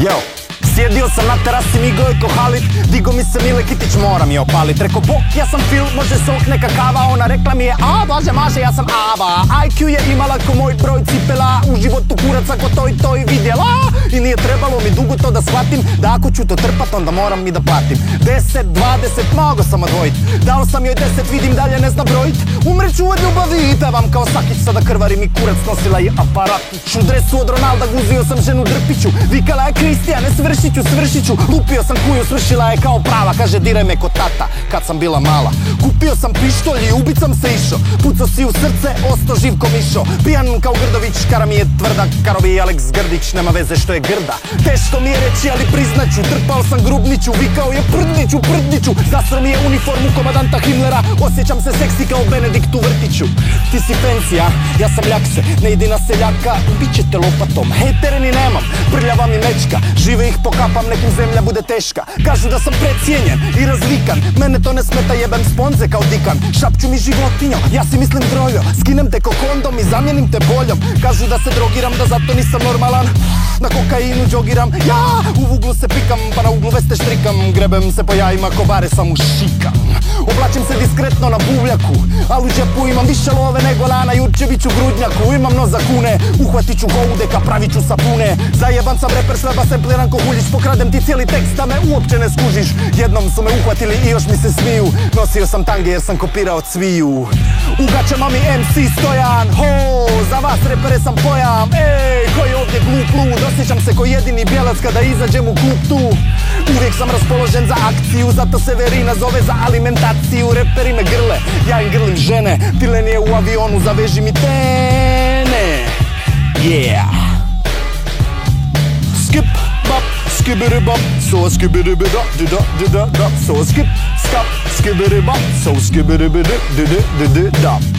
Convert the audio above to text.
Yo, sjedio sam na terasi Migojko Halit, digo mi se Mile Kitić, moram je opalit. Reko bok, ja sam Phil, može sok, neka kava. Ona rekla mi je, a blaže maže, ja sam Ava. IQ je imala ko moj broj cipela, u životu kuraca ko to i vidjela. I nije trebalo mi dugo to da shvatim, da ako ću to trpat onda moram i da platim. 10, 20, mogo sam odvojit, dao sam joj 10, vidim dalje ne zna brojit. Umreću od ljubavi i pevam kao Sakić, sada krvarim i kurac nosila je aparatić. U dresu od Ronalda guzio sam ženu Drpiću, vikala je Kristijane svršiću. Lupio sam kuju, svršila je kao prava, kaže diraj me ko tata kad sam bila mala. Kupio sam pištolj i ubicam se išo, pucao si u srce, osto živ ko mišo. Pijan kao Grdović, kara mi je tvrda, karovi i Alex Grdić, nema veze što je grda. Teško mi je reći, ali priznaću, trpao sam Grubniću, vikao je prdniću. Zasro mi je uniformu komandanta Himmlera, osjećam se seksi kao Benedikt u vrtiću. Ti si fancy, a? Ja sam ljakse, ne idi na seljaka, ubit će te lopatom. Hejtere ni nemam, prljava mi mečka, žive ih pokapam, nekim zemlja bude teška. Kažu da sam precijenjen i razvikan, mene to ne smeta, jebem sponze kao Dikan. Šapću mi životinjo, ja si mislim drojo, skinem te ko kondom i zamijenim te boljom. Kažu da se drogiram, da zato nisam normalan, na kokainu džogiram, ja u uglu se pikam, pa na uglu veste štrikam. Grebem se po jajima ko bare sam ušikam. Oblačim se diskretno na buvljaku, al u džepu imam više love nego Lana Jurčević u grudnjaku. Imam nos za kune, uhvatit ću goudeka, pravit ću sapune. Zajeban sam reper, sleba sempliran ko Huljić, pokradem ti cijeli tekst da me uopće ne skužiš. Jednom su me uhvatili i još mi se smiju, nosio sam tange jer sam kopirao Cviju. U gaćama mi MC Stojan, ho, za vas repere sam pojam. Ej, ko je ovdje glup lud, osjećam se ko jedini bijelac kada izađem u klub tu. Uvijek sam raspoložen za akciju, zato se Verina zove za alimentaciju. Reperi me grle, ja im grlim žene, Tilen je u avionu, zaveži mi tene. Yeah. Skip, bop, skibidi bop, so skibidi da, so skip, skip, skibidi bop, so skibidi da.